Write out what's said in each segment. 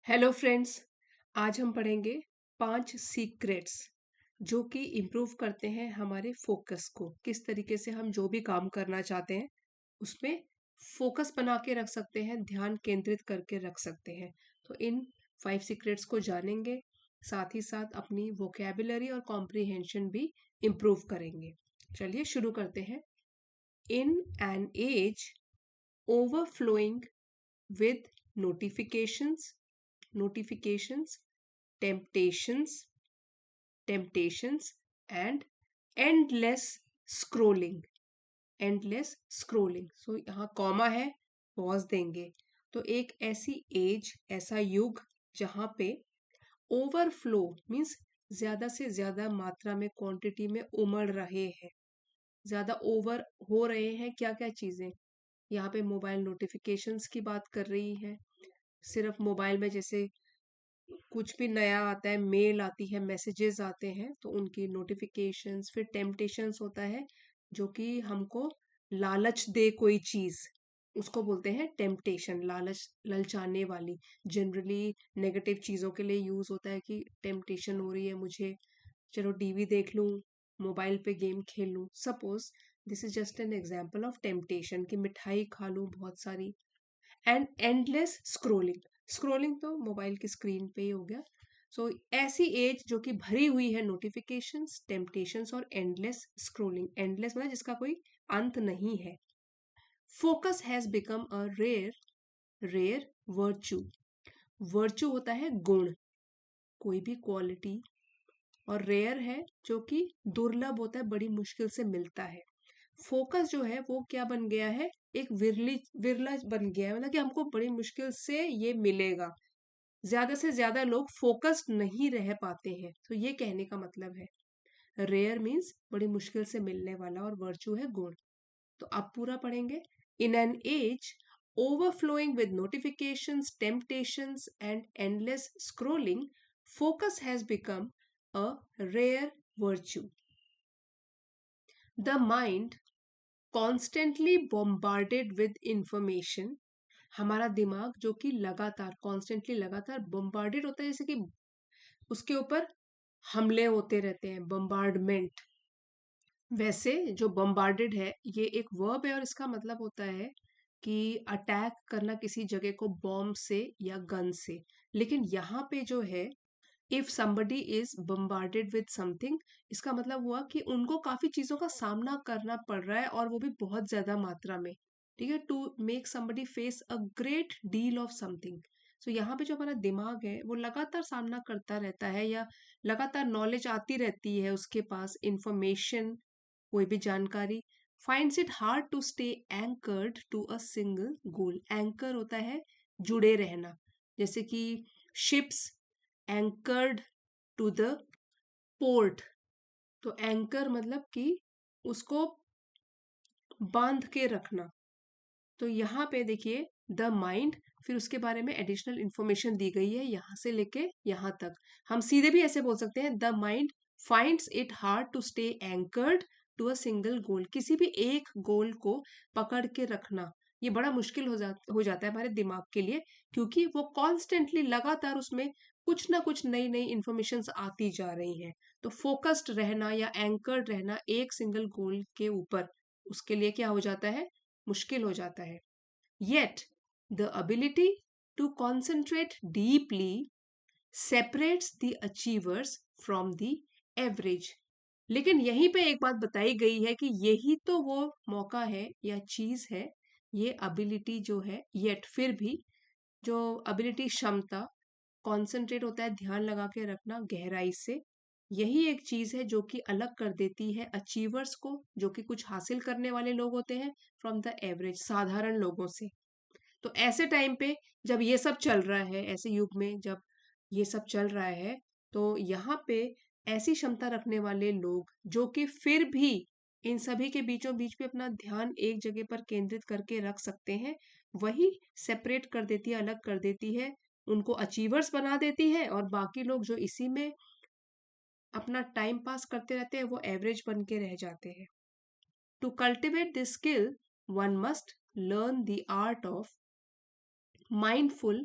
Hello friends. आज हम पढ़ेंगे 5 सीक्रेट्स जो कि इम्प्रूव करते हैं हमारे फोकस को। किस तरीके से हम जो भी काम करना चाहते हैं उसमें फोकस बना के रख सकते हैं, ध्यान केंद्रित करके रख सकते हैं। तो इन 5 सीक्रेट्स को जानेंगे, साथ ही साथ अपनी वोकेबुलरी और कॉम्प्रिहेंशन भी इम्प्रूव करेंगे। चलिए शुरू करते हैं। In an age overflowing with notifications, notifications, temptations, temptations, and endless scrolling, endless scrolling. So यहाँ कॉमा है, पॉज देंगे। तो एक ऐसी एज, ऐसा युग जहाँ पे ओवरफ्लो मीन्स ज्यादा से ज्यादा मात्रा में, क्वांटिटी में उमड़ रहे हैं, ज्यादा ओवर हो रहे हैं। क्या क्या चीजें यहाँ पे मोबाइल नोटिफिकेशंस की बात कर रही है। सिर्फ मोबाइल में जैसे कुछ भी नया आता है, मेल आती है, मैसेजेस आते हैं, तो उनकी नोटिफिकेशंस। फिर टेम्पटेशंस होता है जो कि हमको लालच दे कोई चीज, उसको बोलते हैं टेम्पटेशन, लालच, ललचाने वाली। जनरली नेगेटिव चीजों के लिए यूज होता है कि टेम्पटेशन हो रही है मुझे, चलो टीवी देख लूं, मोबाइल पे गेम खेल लूं। Suppose this is just an example of temptation कि मिठाई खा लूं बहुत सारी। एंड एंडलेस स्क्रोलिंग, स्क्रोलिंग तो मोबाइल की स्क्रीन पे ही हो गया। सो ऐसी एज जो कि भरी हुई है नोटिफिकेशंस, टेम्पटेशंस और एंडलेस स्क्रोलिंग। एंडलेस मतलब जिसका कोई अंत नहीं है। Focus has become a rare rare virtue. Virtue होता है गुण, कोई भी क्वालिटी, और रेयर है जो कि दुर्लभ होता है, बड़ी मुश्किल से मिलता है। फोकस जो है वो क्या बन गया है, एक विरली विरला बन गया है, मतलब कि हमको बड़ी मुश्किल से ये मिलेगा। ज्यादा से ज्यादा लोग फोकस्ड नहीं रह पाते हैं, तो ये कहने का मतलब है। रेयर मीन्स बड़ी मुश्किल से मिलने वाला, और वर्चू है गुण। तो आप पूरा पढ़ेंगे। In an age overflowing with notifications, temptations and endless scrolling, focus has become a rare virtue. The mind constantly bombarded with information, हमारा दिमाग जो कि लगातार, कॉन्स्टेंटली लगातार बम्बार्डेड होता है, जैसे कि उसके ऊपर हमले होते रहते हैं, बम्बार्डमेंट। वैसे जो बम्बार्डेड है ये एक वर्ब है, और इसका मतलब होता है कि अटैक करना किसी जगह को बॉम्ब से या गन से। लेकिन यहाँ पे जो है, if somebody is bombarded with something, इसका मतलब हुआ कि उनको काफी चीजों का सामना करना पड़ रहा है, और वो भी बहुत ज्यादा मात्रा में। ठीक है, to make somebody face a great deal of something. So यहाँ पे जो हमारा दिमाग है वो लगातार सामना करता रहता है, या लगातार नॉलेज आती रहती है उसके पास, इंफॉर्मेशन, कोई भी जानकारी। Finds it hard to stay anchored to a single goal. Anchor होता है जुड़े रहना, जैसे कि ships anchored to the port. तो एंकर मतलब कि उसको बांध के रखना। तो यहाँ पे देखिए द माइंड, फिर उसके बारे में एडिशनल इंफॉर्मेशन दी गई है यहाँ से लेके यहाँ तक। हम सीधे भी ऐसे बोल सकते हैं, the mind finds it hard to stay anchored to a single goal. किसी भी एक गोल को पकड़ के रखना ये बड़ा मुश्किल हो जाता है हमारे दिमाग के लिए, क्योंकि वो कॉन्स्टेंटली लगातार उसमें कुछ ना कुछ नई नई इंफॉर्मेशन आती जा रही हैं। तो फोकस्ड रहना या एंकर्ड रहना एक सिंगल गोल के ऊपर, उसके लिए क्या हो जाता है, मुश्किल हो जाता है। Yet, the ability to concentrate deeply separates the achievers from the average. लेकिन यहीं पे एक बात बताई गई है कि यही तो वो मौका है या चीज है, ये अबिलिटी जो है, येट फिर भी, जो अबिलिटी, क्षमता, कॉन्सेंट्रेट होता है ध्यान लगा के रखना गहराई से, यही एक चीज है जो कि अलग कर देती है अचीवर्स को, जो कि कुछ हासिल करने वाले लोग होते हैं, फ्रॉम द एवरेज, साधारण लोगों से। तो ऐसे टाइम पे जब ये सब चल रहा है, ऐसे युग में जब ये सब चल रहा है, तो यहाँ पे ऐसी क्षमता रखने वाले लोग जो कि फिर भी इन सभी के बीचों बीच में अपना ध्यान एक जगह पर केंद्रित करके रख सकते हैं, वही सेपरेट कर देती है, अलग कर देती है, उनको अचीवर्स बना देती है। और बाकी लोग जो इसी में अपना टाइम पास करते रहते हैं वो एवरेज बन के रह जाते हैं। To cultivate this skill one must learn the art of mindful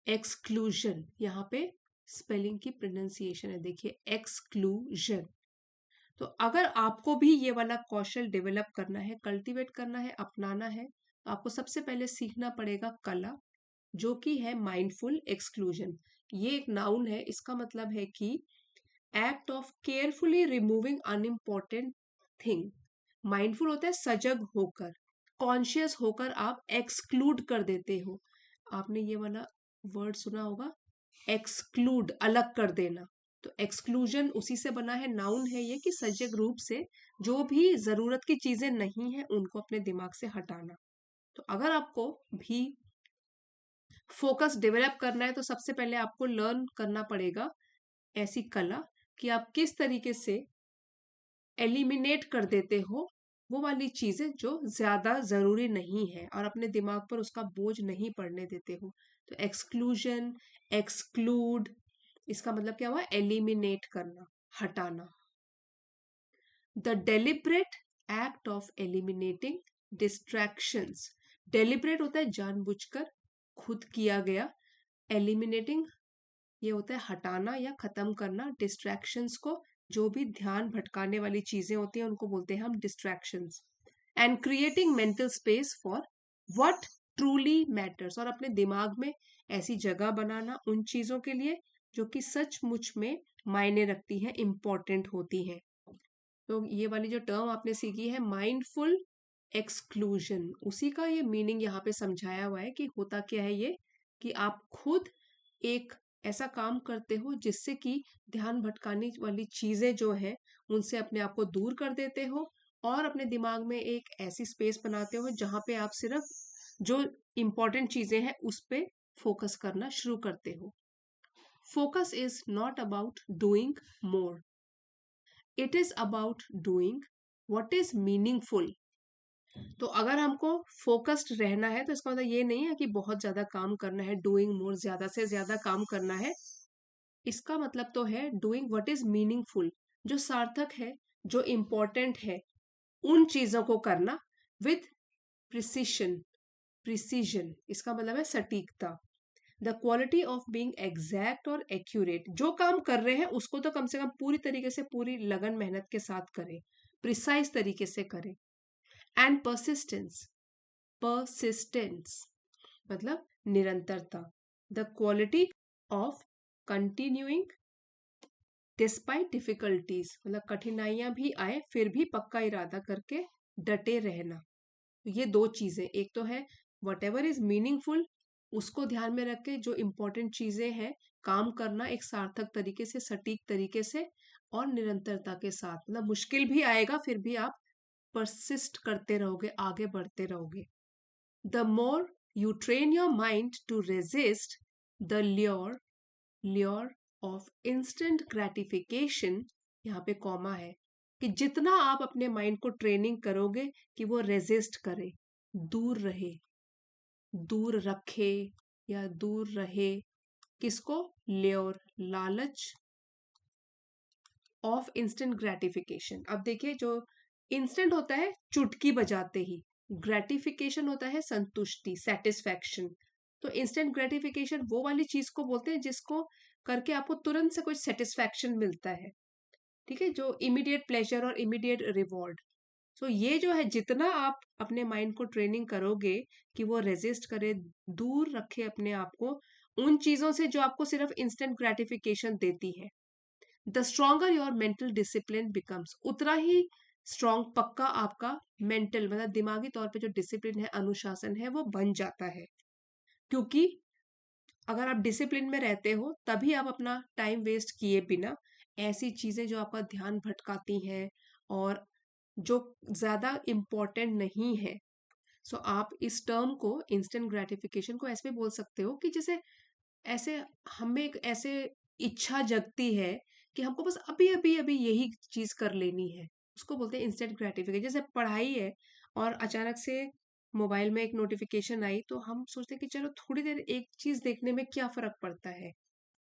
exclusion, यहाँ पे स्पेलिंग की प्रोनाउंसिएशन है, देखिए एक्सक्लूजन। तो अगर आपको भी ये वाला कौशल डेवलप करना है, कल्टीवेट करना है, अपनाना है, तो आपको सबसे पहले सीखना पड़ेगा कला, जो कि है माइंडफुल एक्सक्लूजन। ये एक नाउन है, इसका मतलब है कि act of carefully removing unimportant thing. Mindful होता है सजग होकर, कॉन्शियस होकर आप एक्सक्लूड कर देते हो। आपने ये वाला वर्ड सुना होगा, एक्सक्लूड, अलग कर देना। तो एक्सक्लूजन उसी से बना है, नाउन है ये, कि सजग रूप से जो भी जरूरत की चीजें नहीं है उनको अपने दिमाग से हटाना। तो अगर आपको भी फोकस डेवलप करना है तो सबसे पहले आपको लर्न करना पड़ेगा ऐसी कला कि आप किस तरीके से एलिमिनेट कर देते हो वो वाली चीजें जो ज्यादा जरूरी नहीं है और अपने दिमाग पर उसका बोझ नहीं पड़ने देते हो। तो एक्सक्लूजन, एक्सक्लूड, इसका मतलब क्या हुआ, एलिमिनेट करना, हटाना। The deliberate act of eliminating distractions. Deliberate होता है जानबूझकर, खुद किया गया। एलिमिनेटिंग ये होता है हटाना या खत्म करना डिस्ट्रैक्शंस को, जो भी ध्यान भटकाने वाली चीजें होती हैं उनको बोलते हैं हम distractions. And creating mental space for what truly matters, और अपने दिमाग में ऐसी जगह बनाना उन चीजों के लिए जो कि सचमुच में मायने रखती हैं, इंपॉर्टेंट होती हैं। तो ये वाली जो टर्म आपने सीखी है माइंडफुल एक्सक्लूजन, उसी का ये मीनिंग यहाँ पे समझाया हुआ है कि होता क्या है ये, कि आप खुद एक ऐसा काम करते हो जिससे कि ध्यान भटकाने वाली चीजें जो है उनसे अपने आप को दूर कर देते हो और अपने दिमाग में एक ऐसी स्पेस बनाते हो जहां पे आप सिर्फ जो इम्पोर्टेंट चीजें हैं उस पे फोकस करना शुरू करते हो। Focus is not about doing more, it is about doing what is meaningful. तो अगर हमको फोकस्ड रहना है तो इसका मतलब ये नहीं है कि बहुत ज्यादा काम करना है, डूइंग मोर, ज्यादा से ज्यादा काम करना है। इसका मतलब तो है डूइंग व्हाट इज मीनिंगफुल, जो सार्थक है, जो इम्पोर्टेंट है, उन चीजों को करना विद प्रिसिशन। प्रिसीजन इसका मतलब है सटीकता। The quality of being exact और एक्यूरेट, जो काम कर रहे हैं उसको तो कम से कम पूरी तरीके से, पूरी लगन मेहनत के साथ करें, प्रिसाइज तरीके से करें। एंड परसिस्टेंस, परसिस्टेंस मतलब निरंतरता। The quality of continuing despite difficulties, मतलब कठिनाइयां भी आए फिर भी पक्का इरादा करके डटे रहना। ये दो चीजें, एक तो है वट एवर इज मीनिंगफुल, उसको ध्यान में रख के जो इम्पोर्टेंट चीजें हैं काम करना एक सार्थक तरीके से, सटीक तरीके से और निरंतरता के साथ। मतलब मुश्किल भी आएगा फिर भी आप परसिस्ट करते रहोगे, आगे बढ़ते रहोगे। The more you train your mind to resist the lure of instant gratification, यहाँ पे कॉमा है, कि जितना आप अपने माइंड को ट्रेनिंग करोगे कि वो रेजिस्ट करे, दूर रहे, दूर रखे या दूर रहे, किसको, ल्योर, लालच, ऑफ इंस्टेंट ग्रेटिफिकेशन। अब देखिए, जो इंस्टेंट होता है चुटकी बजाते ही, ग्रेटिफिकेशन होता है संतुष्टि, सेटिस्फैक्शन। तो इंस्टेंट ग्रेटिफिकेशन वो वाली चीज को बोलते हैं जिसको करके आपको तुरंत से कुछ सेटिस्फैक्शन मिलता है, ठीक है, जो इमीडिएट प्लेजर और इमीडिएट रिवॉर्ड। सो ये जो है, जितना आप अपने माइंड को ट्रेनिंग करोगे कि वो रेजिस्ट करे, दूर रखे अपने आप को उन चीजों से जो आपको सिर्फ इंस्टेंट ग्रेटिफिकेशन देती है, the stronger your mental discipline becomes, उतना ही स्ट्रॉन्ग, पक्का आपका मेंटल मतलब दिमागी तौर पे जो डिसिप्लिन है, अनुशासन है, वो बन जाता है। क्योंकि अगर आप डिसिप्लिन में रहते हो तभी आप अपना टाइम वेस्ट किए बिना ऐसी चीजें जो आपका ध्यान भटकाती हैं और जो ज्यादा इम्पोर्टेंट नहीं है। सो आप इस टर्म को, इंस्टेंट ग्रेटिफिकेशन को, ऐसे भी बोल सकते हो कि जैसे ऐसे हमें एक ऐसे इच्छा जगती है कि हमको बस अभी अभी अभी यही चीज कर लेनी है, उसको बोलते हैं इंस्टेंट ग्रेटिफिकेशन। जैसे पढ़ाई है और अचानक से मोबाइल में एक नोटिफिकेशन आई तो हम सोचते हैं कि चलो थोड़ी देर एक चीज देखने में क्या फर्क पड़ता है।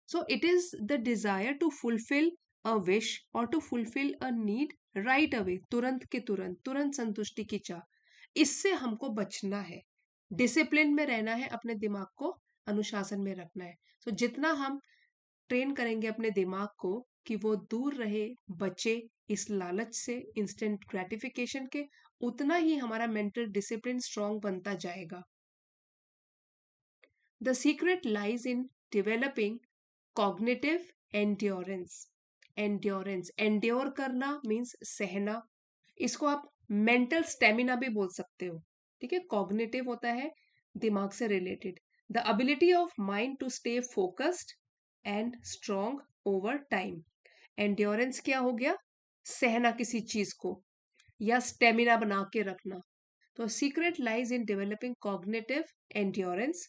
So it is the desire to fulfil a wish और to fulfil a need right away, तुरंत के तुरंत, तुरंत संतुष्टि की चाह, इससे हमको बचना है। डिसिप्लिन में रहना है, अपने दिमाग को अनुशासन में रखना है। तो जितना हम ट्रेन करेंगे अपने दिमाग को कि वो दूर रहे, बचे इस लालच से, इंस्टेंट ग्रेटिफिकेशन के, उतना ही हमारा मेंटल डिसिप्लिन स्ट्रांग बनता जाएगा। The secret lies in developing cognitive endurance. Endurance, endure करना मीन्स सहना, इसको आप मेंटल स्टेमिना भी बोल सकते हो। ठीक है, कॉग्निटिव होता है दिमाग से related, the ability of mind to stay focused and strong over time. Endurance क्या हो गया? सहना किसी चीज को या स्टेमिना बना के रखना। तो secret lies in developing cognitive endurance.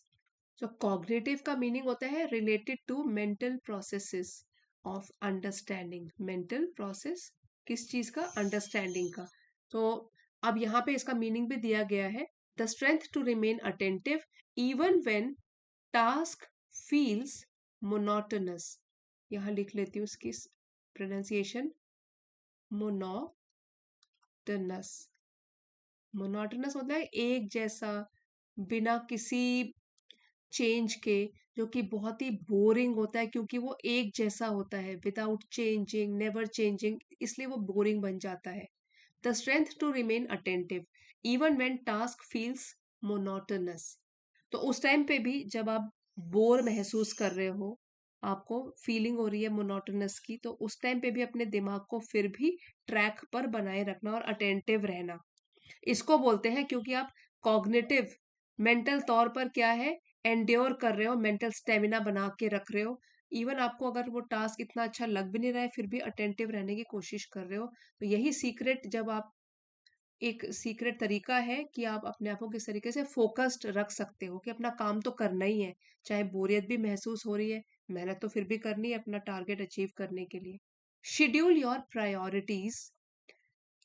जो कॉग्निटिव का मीनिंग होता है related to mental processes of understanding. Mental process किस चीज का? अंडरस्टैंडिंग का। तो अब यहाँ पे इसका मीनिंग भी दिया गया है, the strength to remain attentive even when task feels monotonous. यहाँ लिख लेती हूँ इसकी प्रोनाउंसिएशन, मोनोटोनस। मोनोटोनस मतलब है एक जैसा, बिना किसी चेंज के, जो कि बहुत ही बोरिंग होता है क्योंकि वो एक जैसा होता है, विदाउट चेंजिंग, नेवर चेंजिंग, इसलिए वो बोरिंग बन जाता है। The strength to remain attentive even when task feels monotonous. तो उस टाइम पे भी जब आप बोर महसूस कर रहे हो, आपको फीलिंग हो रही है मोनोटोनस की, तो उस टाइम पे भी अपने दिमाग को फिर भी ट्रैक पर बनाए रखना और अटेंटिव रहना। इसको बोलते हैं, क्योंकि आप कॉग्निटिव मेंटल तौर पर क्या है, एंड्योर कर रहे हो, मेंटल स्टेमिना बना के रख रहे हो। इवन आपको अगर वो टास्क इतना अच्छा लग भी नहीं रहा है, फिर भी अटेंटिव रहने की कोशिश कर रहे हो। तो यही सीक्रेट, जब आप एक सीक्रेट तरीका है कि आप अपने आप को किस तरीके से फोकस्ड रख सकते हो कि अपना काम तो करना ही है, चाहे बोरियत भी महसूस हो रही है, मेहनत तो फिर भी करनी है अपना टारगेट अचीव करने के लिए। Schedule your priorities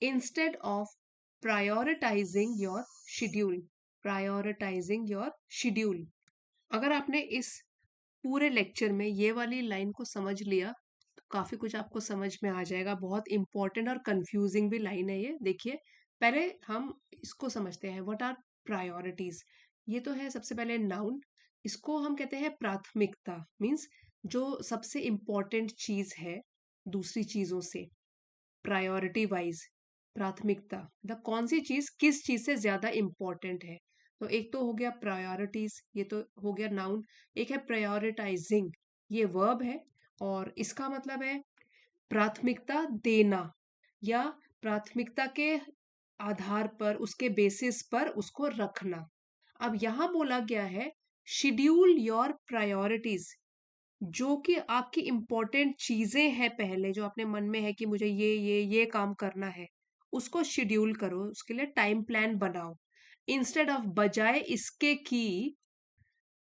instead of prioritising your schedule. Prioritising your schedule. अगर आपने इस पूरे लेक्चर में ये वाली लाइन को समझ लिया तो काफी कुछ आपको समझ में आ जाएगा। बहुत इंपॉर्टेंट और कंफ्यूजिंग भी लाइन है ये। देखिए, पहले हम इसको समझते हैं, व्हाट आर प्रायोरिटीज। ये तो है सबसे पहले नाउन, इसको हम कहते हैं प्राथमिकता, मीन्स जो सबसे इंपॉर्टेंट चीज है दूसरी चीजों से, प्रायोरिटी वाइज। प्राथमिकता, द कौन सी चीज किस चीज से ज्यादा इंपॉर्टेंट है। तो एक तो हो गया प्रायोरिटीज, ये तो हो गया नाउन। एक है प्रायोरिटाइजिंग, ये वर्ब है, और इसका मतलब है प्राथमिकता देना या प्राथमिकता के आधार पर, उसके बेसिस पर उसको रखना। अब यहां बोला गया है शेड्यूल योर प्रायोरिटीज, जो कि आपकी इंपॉर्टेंट चीजें हैं पहले, जो आपने मन में है कि मुझे ये काम करना है, उसको शेड्यूल करो, उसके लिए टाइम प्लान बनाओ। इंस्टेड ऑफ, बजाय इसके कि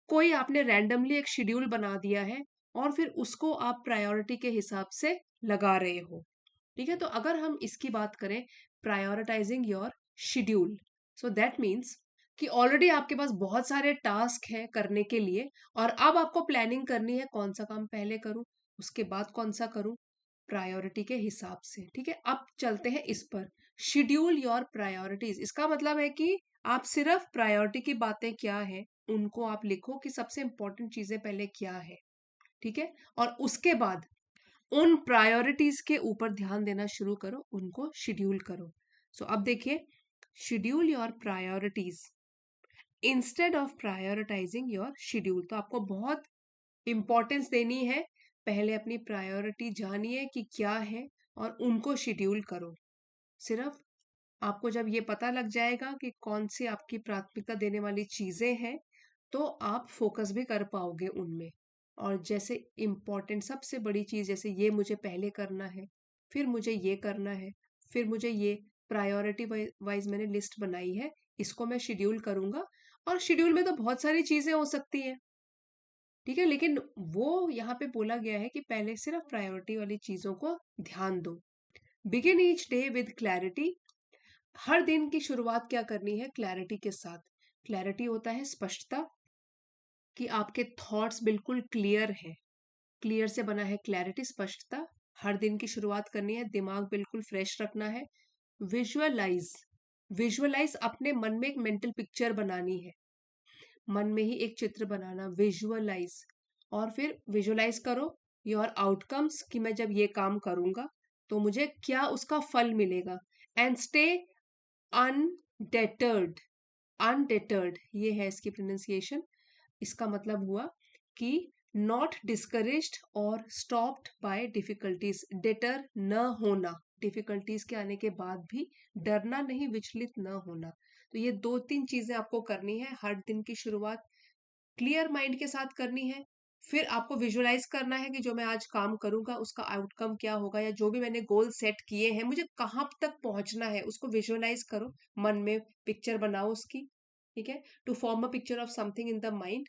कोई आपने रैंडमली एक शेड्यूल बना दिया है और फिर उसको आप प्रायोरिटी के हिसाब से लगा रहे हो। ठीक है, तो अगर हम इसकी बात करें, prioritising your schedule, so that means कि ऑलरेडी आपके पास बहुत सारे टास्क है करने के लिए, और अब आपको प्लानिंग करनी है कौन सा काम पहले करूं, उसके बाद कौन सा करूं, प्रायोरिटी के हिसाब से। ठीक है, अब चलते हैं इस पर। शेड्यूल योर प्रायोरिटीज, इसका मतलब है कि आप सिर्फ प्रायोरिटी की बातें क्या है उनको आप लिखो, कि सबसे इंपॉर्टेंट चीजें पहले क्या है। ठीक है, और उसके बाद उन प्रायोरिटीज के ऊपर ध्यान देना शुरू करो, उनको शेड्यूल करो। सो अब देखिए, schedule your priorities instead of prioritising your schedule. तो आपको बहुत इंपॉर्टेंस देनी है, पहले अपनी प्रायोरिटी जानिए कि क्या है और उनको शेड्यूल करो। सिर्फ आपको जब ये पता लग जाएगा कि कौन सी आपकी प्राथमिकता देने वाली चीजें हैं, तो आप फोकस भी कर पाओगे उनमें। और जैसे इम्पोर्टेंट सबसे बड़ी चीज, जैसे ये मुझे पहले करना है, फिर मुझे ये करना है, फिर मुझे ये, प्रायोरिटी वाइज मैंने लिस्ट बनाई है, इसको मैं शेड्यूल करूंगा। और शेड्यूल में तो बहुत सारी चीजें हो सकती हैं, ठीक है, लेकिन वो यहाँ पे बोला गया है कि पहले सिर्फ प्रायोरिटी वाली चीजों को ध्यान दो। Begin each day with clarity. हर दिन की शुरुआत क्या करनी है? क्लैरिटी के साथ। क्लैरिटी होता है स्पष्टता, कि आपके थॉट्स बिल्कुल क्लियर है, क्लियर से बना है क्लैरिटी, स्पष्टता। हर दिन की शुरुआत करनी है, दिमाग बिल्कुल फ्रेश रखना है। विजुअलाइज, विजुअलाइज, अपने मन में एक मेंटल पिक्चर बनानी है। मन में ही एक चित्र बनाना, विजुअलाइज, और फिर विजुअलाइज करो योर आउटकम्स कि मैं जब ये काम करूंगा तो मुझे क्या उसका फल मिलेगा। And stay अनडेटर्ड। अनडेटर्ड ये है इसकी प्रोनाउंसिएशन। इसका मतलब हुआ कि नॉट डिस्करेज्ड और स्टॉप्ड बाय डिफिकल्टीज। डिटर न होना, डिफिकल्टीज के आने के बाद भी डरना नहीं, विचलित न होना। तो ये 2-3 चीजें आपको करनी है हर दिन की शुरुआत क्लियर माइंड के साथ करनी है। फिर आपको विजुअलाइज करना है कि जो मैं आज काम करूंगा उसका आउटकम क्या होगा, या जो भी मैंने गोल सेट किए हैं मुझे कहाँ तक पहुंचना है उसको विजुअलाइज करो, मन में पिक्चर बनाओ उसकी। ठीक है, to form a picture of something in the mind.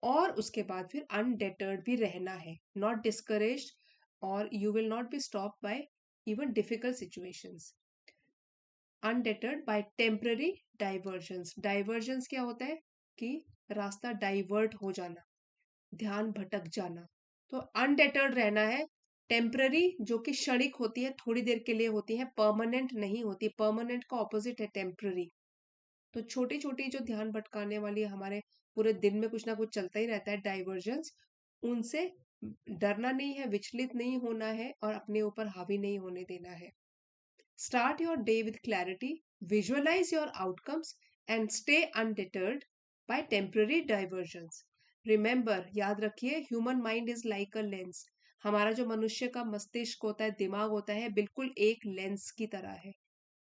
और उसके बाद फिर अनडेटर्ड भी रहना है, नॉट डिस्करेज्ड, और you will not be stop by even difficult situations. Undeterred by temporary divergence. Divergence क्या होता है कि रास्ता डाइवर्ट हो जाना, ध्यान भटक जाना। तो अनडेटर्ड रहना है। टेम्पररी जो कि क्षणिक होती है, थोड़ी देर के लिए होती है, परमानेंट नहीं होती। परमानेंट का ऑपोजिट है टेम्पररी। तो छोटी छोटी जो ध्यान भटकाने वाली हमारे पूरे दिन में कुछ ना कुछ चलता ही रहता है, डाइवर्जंस, उनसे डरना नहीं है, विचलित नहीं होना है, और अपने ऊपर हावी नहीं होने देना है। Start your day with clarity, visualize your outcomes, and stay undeterred by temporary diversions. Remember, याद रखिए, human mind is like a lens. हमारा जो मनुष्य का मस्तिष्क होता है, दिमाग होता है, बिल्कुल एक लेंस की तरह है।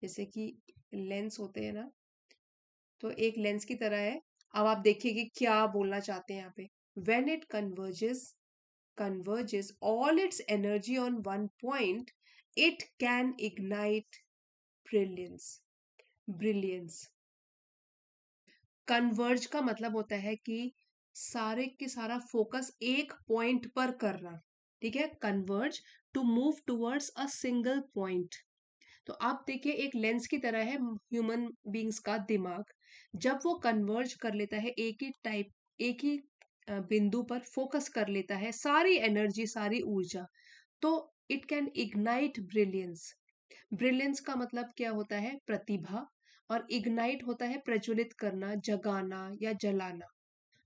जैसे कि लेंस होते हैं ना, तो एक लेंस की तरह है। अब आप देखिए कि क्या बोलना चाहते हैं यहाँ पे। When it converges all its energy on one point, it can ignite brilliance. Brilliance, converge का मतलब होता है कि सारे के सारा फोकस एक पॉइंट पर करना। ठीक है, converge, to move towards a single point. तो आप देखिए एक लेंस की तरह है ह्यूमन बींग्स का दिमाग। जब वो कन्वर्ज कर लेता है, एक ही बिंदु पर फोकस कर लेता है सारी एनर्जी, सारी ऊर्जा, तो it can ignite brilliance. Brilliance का मतलब क्या होता है? प्रतिभा। और इग्नाइट होता है प्रज्वलित करना, जगाना या जलाना।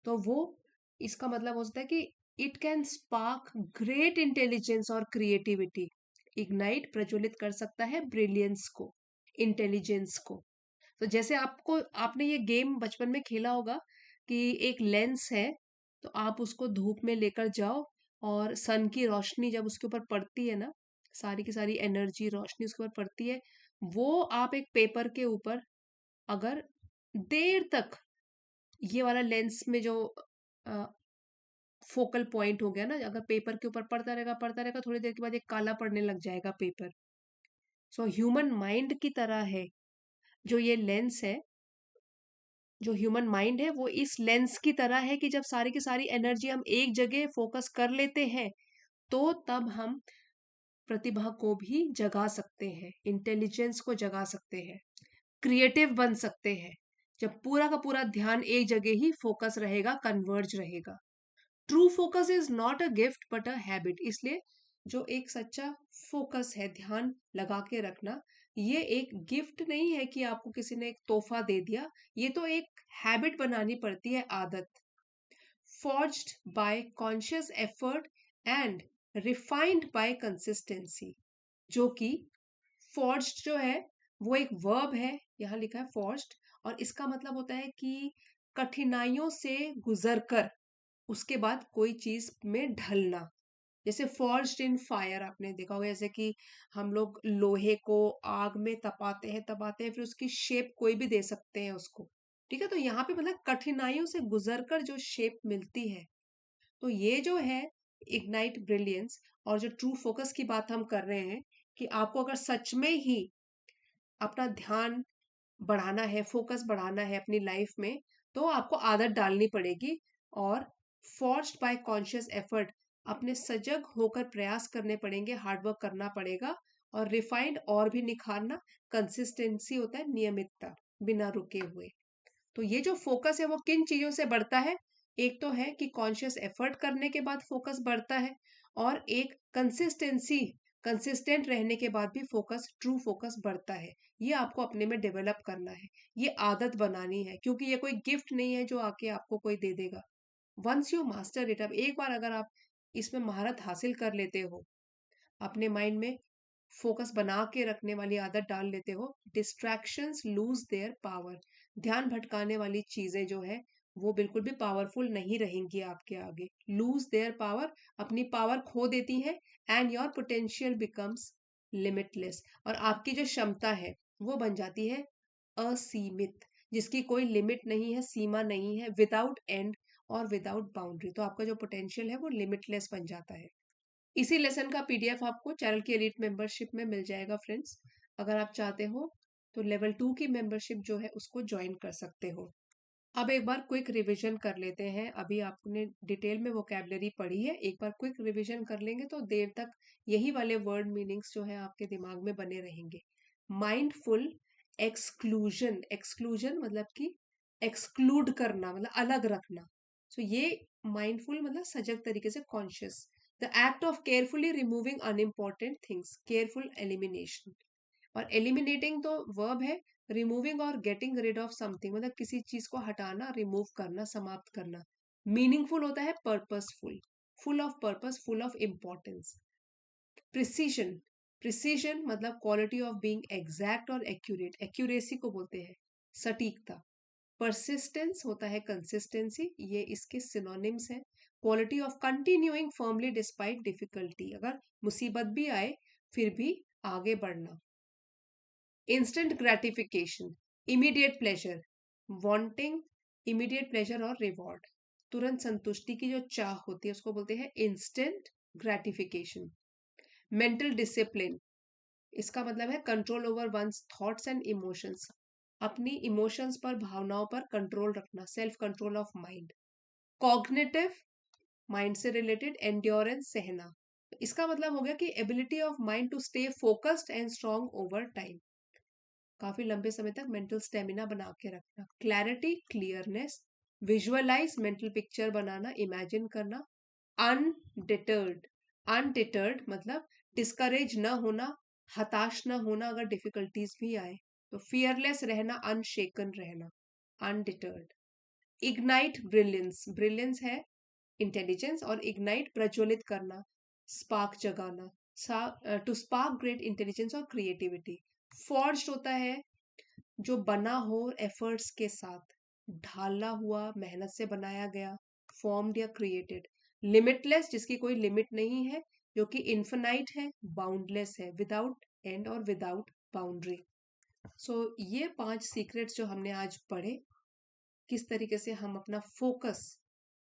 तो वो, इसका मतलब हो सकता है कि it can spark great intelligence और क्रिएटिविटी। इग्नाइट प्रज्वलित कर सकता है ब्रिलियंस को, इंटेलिजेंस को। तो जैसे आपने ये गेम बचपन में खेला होगा कि एक लेंस है, तो आप उसको धूप में लेकर जाओ, और सन की रोशनी जब उसके ऊपर पड़ती है ना, सारी की सारी एनर्जी रोशनी उसके ऊपर पड़ती है, वो आप एक पेपर के ऊपर अगर देर तक, ये वाला लेंस में जो फोकल पॉइंट हो गया ना, अगर पेपर के ऊपर पड़ता रहेगा, थोड़ी देर के बाद ये काला पड़ने लग जाएगा पेपर। सो ह्यूमन माइंड की तरह है जो ये लेंस है, जो ह्यूमन माइंड है वो इस लेंस की तरह है कि जब सारी की सारी एनर्जी हम एक जगह फोकस कर लेते हैं, तो तब हम प्रतिभा को भी जगा सकते हैं, इंटेलिजेंस को जगा सकते हैं, क्रिएटिव बन सकते हैं, जब पूरा का पूरा ध्यान एक जगह ही फोकस रहेगा, कन्वर्ज रहेगा। True focus is not a gift but a habit. इसलिए जो एक सच्चा फोकस है, ध्यान लगा के रखना, ये एक गिफ्ट नहीं है कि आपको किसी ने एक तोहफा दे दिया, ये तो एक हैबिट बनानी पड़ती है, आदत। forged by conscious effort and refined by consistency। जो कि forged जो है वो एक वर्ब है, यहाँ लिखा है forged, और इसका मतलब होता है कि कठिनाइयों से गुजर कर उसके बाद कोई चीज में ढलना। जैसे forged in fire आपने देखा होगा, जैसे कि हम लोग लोहे को आग में तपाते हैं, फिर उसकी शेप कोई भी दे सकते हैं उसको। ठीक है, तो यहाँ पे मतलब कठिनाइयों से गुजरकर जो शेप मिलती है, तो ये जो है इग्नाइट ब्रिलियंस। और जो ट्रू फोकस की बात हम कर रहे हैं कि आपको अगर सच में ही अपना ध्यान बढ़ाना है, फोकस बढ़ाना है अपनी लाइफ में, तो आपको आदत डालनी पड़ेगी। और फोर्स्ड बाय कॉन्शियस एफर्ट, अपने सजग होकर प्रयास करने पड़ेंगे, हार्डवर्क करना पड़ेगा। और रिफाइंड, और भी निखारना। कंसिस्टेंसी होता है नियमितता, बिना रुके हुए। तो ये जो फोकस है वो किन चीजों से बढ़ता है? एक तो है कि कॉन्शियस एफर्ट करने के बाद फोकस बढ़ता है, और एक कंसिस्टेंसी, कंसिस्टेंट रहने के बाद भी फोकस, ट्रू फोकस बढ़ता है। ये आपको अपने में डेवलप करना है, ये आदत बनानी है, क्योंकि ये कोई गिफ्ट नहीं है जो आके आपको कोई दे देगा। वंस यू मास्टर इट, अब एक बार अगर आप इसमें महारत हासिल कर लेते हो, अपने माइंड में फोकस बना के रखने वाली आदत डाल लेते हो, डिस्ट्रैक्शंस लूज देयर पावर। ध्यान भटकाने वाली चीजें जो है वो बिल्कुल भी पावरफुल नहीं रहेंगी आपके आगे। लूज देयर पावर, अपनी पावर खो देती है। And your potential becomes limitless, और आपकी जो क्षमता है वो बन जाती है असीमित, जिसकी कोई लिमिट नहीं है, सीमा नहीं है, विदाउट एंड और विदाउट बाउंड्री। तो आपका जो पोटेंशियल है वो लिमिटलेस बन जाता है। इसी लेसन का पीडीएफ आपको चैनल की एलिट मेंबरशिप में मिल जाएगा फ्रेंड्स। अगर आप चाहते हो तो लेवल 2 की मेंबरशिप जो है उसको ज्वाइन कर सकते हो। अब एक बार क्विक रिवीजन कर लेते हैं। अभी आपने डिटेल में वोकैबुलरी पढ़ी है, एक बार क्विक रिवीजन कर लेंगे तो देर तक यही वाले वर्ड मीनिंग्स जो है आपके दिमाग में बने रहेंगे। माइंडफुल एक्सक्लूजन, एक्सक्लूजन मतलब कि एक्सक्लूड करना, मतलब अलग रखना। सो ये माइंडफुल मतलब सजग तरीके से conscious. The act of carefully removing unimportant things, careful elimination. और एलिमिनेटिंग तो वर्ब है, रिमूविंग और गेटिंग रिड ऑफ समथिंग मतलब किसी चीज को हटाना, रिमूव करना, समाप्त करना। मीनिंगफुल होता है purposeful, full of purpose, full of importance. Precision, precision मतलब क्वालिटी ऑफ बीइंग एग्जैक्ट और एक्यूरेट, एक्यूरेसी को बोलते हैं सटीकता। परसिस्टेंस होता है कंसिस्टेंसी, ये इसके सिनोनिम्स हैं। Quality of continuing firmly despite difficulty, अगर मुसीबत भी आए फिर भी आगे बढ़ना। Instant gratification, immediate pleasure, wanting immediate pleasure और रिवॉर्ड, तुरंत संतुष्टि की जो चाह होती है उसको बोलते हैं इंस्टेंट ग्रेटिफिकेशन। मेंटल डिसिप्लिन, इसका मतलब है control over one's thoughts and emotions, अपनी इमोशंस पर, भावनाओं पर कंट्रोल रखना, self control of mind. Cognitive, mind से रिलेटेड, एंड्योरेंस, सहना। इसका मतलब हो गया कि ability of mind to stay focused and strong over time, काफी लंबे समय तक मेंटल स्टेमिना बना के रखना। Clarity, clearness, visualize, mental picture बनाना, इमेजिन करना। अनडिटर्ड, अनडिटर्ड मतलब डिस्करेज न होना, हताश न होना अगर डिफिकल्टीज भी आए। तो फियरलेस रहना, अनशेकन रहना, अनडिटर्ड। इग्नाइट ब्रिलियंस, ब्रिलियंस है इंटेलिजेंस, और इग्नाइट प्रज्वलित करना, स्पार्क जगाना, टू स्पार्क ग्रेट इंटेलिजेंस और क्रिएटिविटी। फॉर्ज होता है जो बना हो एफर्ट्स के साथ, ढाला हुआ, मेहनत से बनाया गया, फॉर्म्ड या क्रिएटेड। लिमिटलेस, जिसकी कोई लिमिट नहीं है, जो कि इन्फिनाइट है, बाउंडलेस है, विदाउट एंड और विदाउट बाउंड्री। सो ये 5 सीक्रेट्स जो हमने आज पढ़े, किस तरीके से हम अपना फोकस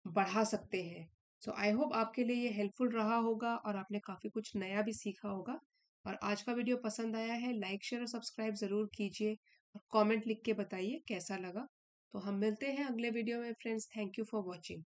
बढ़ा सकते हैं। सो आई होप आपके लिए ये हेल्पफुल रहा होगा और आपने काफ़ी कुछ नया भी सीखा होगा। और आज का वीडियो पसंद आया है, लाइक शेयर और सब्सक्राइब ज़रूर कीजिए, और कमेंट लिख के बताइए कैसा लगा। तो हम मिलते हैं अगले वीडियो में friends. Thank you for watching.